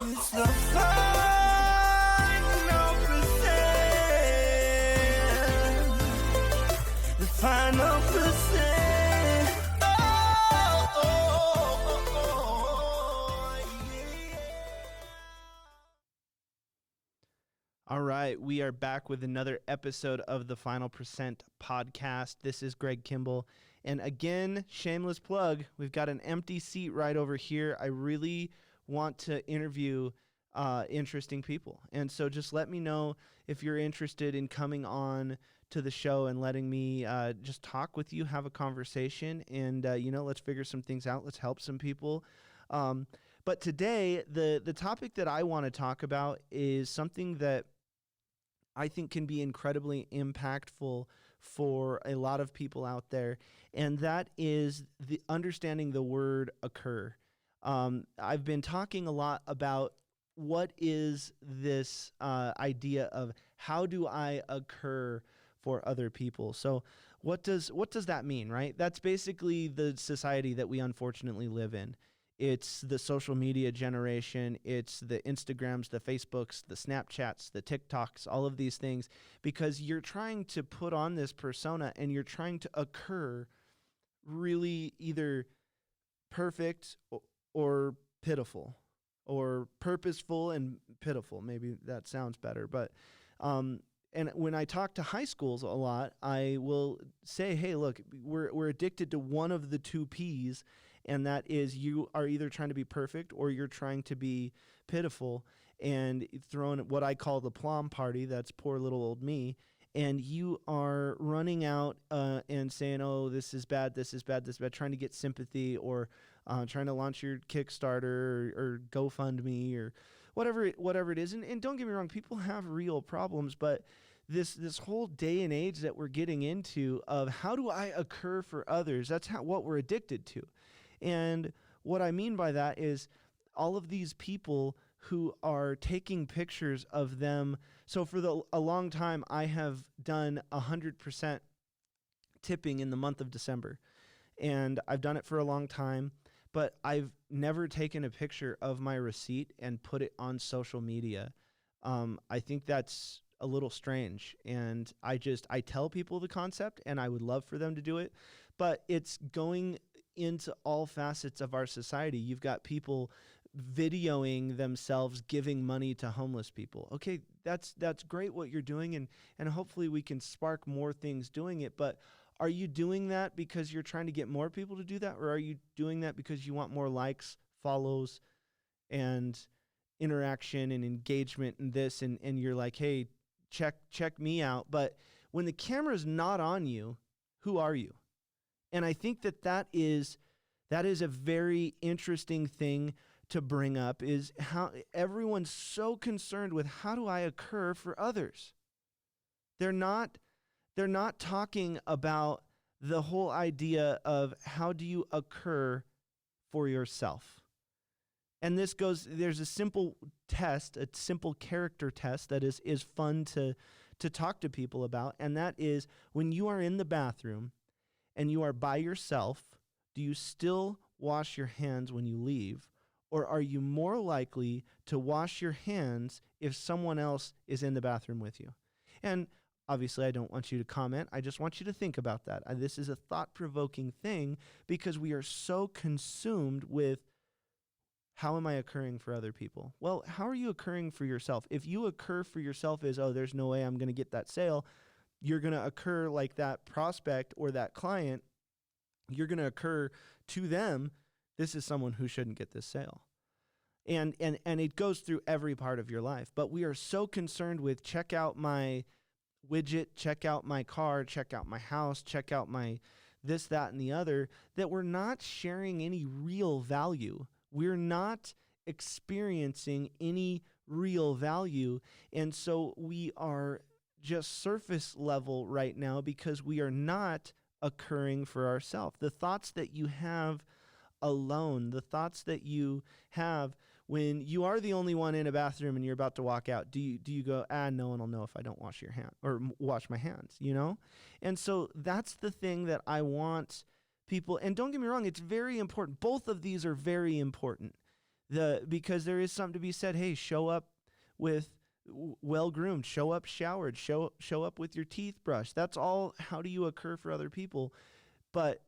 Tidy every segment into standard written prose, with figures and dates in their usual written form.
It's the final percent. The final percent. All right, we are back with another episode of the Final Percent podcast. This is Greg Kimball. And again, shameless plug, we've got an empty seat right over here. I really want to interview interesting people. And so just let me know if you're interested in coming on to the show and letting me just talk with you, have a conversation, and, let's figure some things out. Let's help some people. But today, the topic that I want to talk about is something that I think can be incredibly impactful for a lot of people out there, and that is the understanding the word occur. I've been talking a lot about what is this idea of how do I occur for other people. So what does that mean, right? That's basically the society that we unfortunately live in. It's the social media generation. It's the Instagrams, the Facebooks, the Snapchats, the TikToks, all of these things, because you're trying to put on this persona and you're trying to occur really either perfect or pitiful, or purposeful and pitiful. Maybe that sounds better. But and when I talk to high schools a lot, I will say, hey, look, we're addicted to one of the two P's, and that is you are either trying to be perfect or you're trying to be pitiful, and throwing what I call the plum party. That's poor little old me. And you are running out and saying, oh, this is bad, this is bad, this is bad, trying to get sympathy, or trying to launch your Kickstarter or GoFundMe or whatever it is. And don't get me wrong, people have real problems, but this whole day and age that we're getting into of how do I occur for others, that's what we're addicted to. And what I mean by that is all of these people who are taking pictures of them. So for a long time, I have done 100% tipping in the month of December. And I've done it for a long time, but I've never taken a picture of my receipt and put it on social media. I think that's a little strange. And I tell people the concept and I would love for them to do it, but it's going into all facets of our society. You've got people videoing themselves giving money to homeless people. Okay, that's great what you're doing, and hopefully we can spark more things doing it, but are you doing that because you're trying to get more people to do that, or are you doing that because you want more likes, follows, and interaction and engagement in this, and you're like, hey, check me out. But when the camera's not on you, who are you? And I think that is a very interesting thing to bring up, is how everyone's so concerned with how do I occur for others. They're not talking about the whole idea of how do you occur for yourself. And there's a simple test, a simple character test that is fun to talk to people about, and that is when you are in the bathroom and you are by yourself, do you still wash your hands when you leave? Or are you more likely to wash your hands if someone else is in the bathroom with you? And obviously, I don't want you to comment. I just want you to think about that. This is a thought-provoking thing because we are so consumed with how am I occurring for other people? Well, how are you occurring for yourself? If you occur for yourself as, oh, there's no way I'm going to get that sale, you're going to occur like that prospect or that client. You're going to occur to them, this is someone who shouldn't get this sale. And it goes through every part of your life. But we are so concerned with check out my widget, check out my car, check out my house, check out my this, that, and the other, that we're not sharing any real value. We're not experiencing any real value. And so we are just surface level right now because we are not occurring for ourselves. The thoughts that you have alone, the thoughts that you have when you are the only one in a bathroom and you're about to walk out, do you go, no one will know if I don't wash your hand or wash my hands, you know? And so that's the thing that I want people, and don't get me wrong, it's very important. Both of these are very important. Because there is something to be said. Hey, show up with well groomed, show up showered, show up with your teeth brushed. That's all. How do you occur for other people? But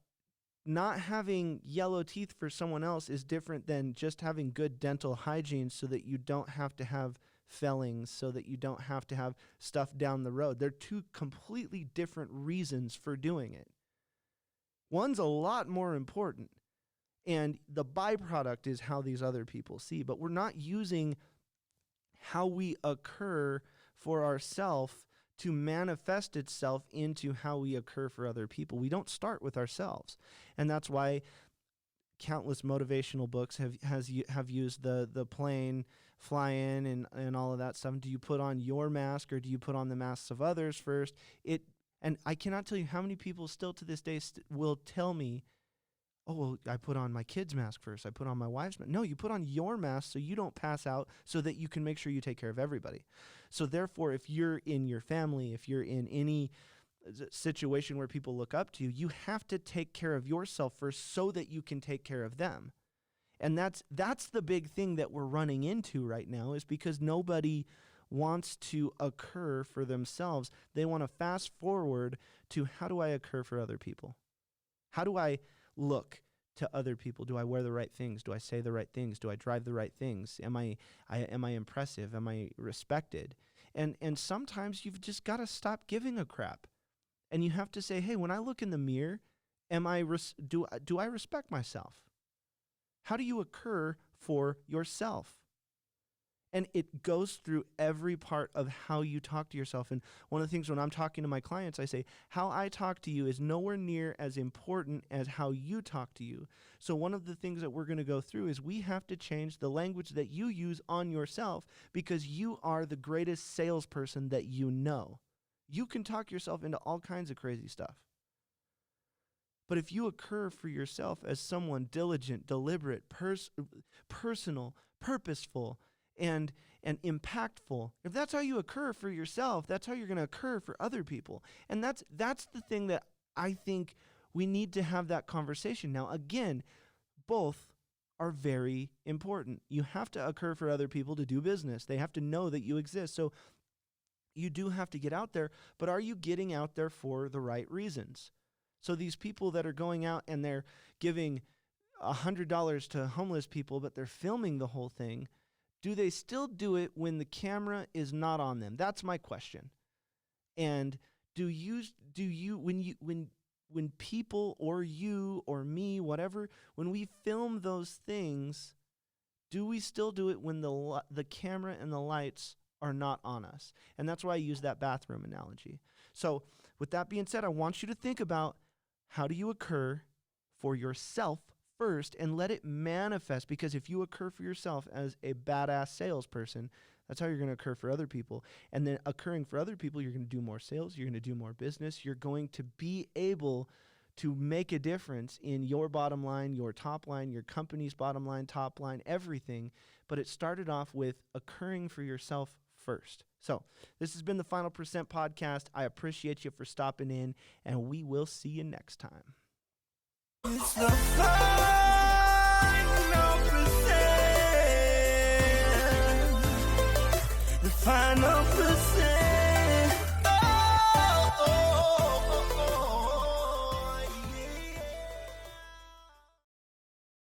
not having yellow teeth for someone else is different than just having good dental hygiene so that you don't have to have fillings, so that you don't have to have stuff down the road. They're two completely different reasons for doing it. One's a lot more important, and the byproduct is how these other people see. But we're not using how we occur for ourselves to manifest itself into how we occur for other people. We don't start with ourselves. And that's why countless motivational books have used the plane, fly in, and all of that stuff. Do you put on your mask or do you put on the masks of others first? And I cannot tell you how many people still to this day will tell me, oh, well, I put on my kid's mask first. I put on my wife's mask. No, you put on your mask so you don't pass out, so that you can make sure you take care of everybody. So therefore, if you're in your family, if you're in any situation where people look up to you, you have to take care of yourself first so that you can take care of them. And that's the big thing that we're running into right now, is because nobody wants to occur for themselves. They want to fast forward to, how do I occur for other people? How do I look to other people? Do I wear the right things? Do I say the right things? Do I drive the right things? Am I impressive? Am I respected? And sometimes you've just got to stop giving a crap. And you have to say, hey, when I look in the mirror, do I respect myself? How do you occur for yourself? And it goes through every part of how you talk to yourself. And one of the things when I'm talking to my clients, I say, how I talk to you is nowhere near as important as how you talk to you. So one of the things that we're going to go through is we have to change the language that you use on yourself, because you are the greatest salesperson that you know. You can talk yourself into all kinds of crazy stuff. But if you occur for yourself as someone diligent, deliberate, personal, purposeful, and impactful, if that's how you occur for yourself, that's how you're going to occur for other people. And that's the thing that I think we need to have that conversation. Now, again, both are very important. You have to occur for other people to do business. They have to know that you exist. So you do have to get out there, but are you getting out there for the right reasons? So these people that are going out and they're giving $100 to homeless people, but they're filming the whole thing, do they still do it when the camera is not on them? That's my question. And when people or you or me, whatever, when we film those things, do we still do it when the camera and the lights are not on us? And that's why I use that bathroom analogy. So with that being said, I want you to think about, how do you occur for yourself first and let it manifest? Because if you occur for yourself as a badass salesperson, that's how you're going to occur for other people. And then occurring for other people, you're going to do more sales, you're going to do more business, you're going to be able to make a difference in your bottom line, your top line, your company's bottom line, top line, everything. But it started off with occurring for yourself first. So this has been the Final Percent Podcast. I appreciate you for stopping in, and we will see you next time. It's the fire.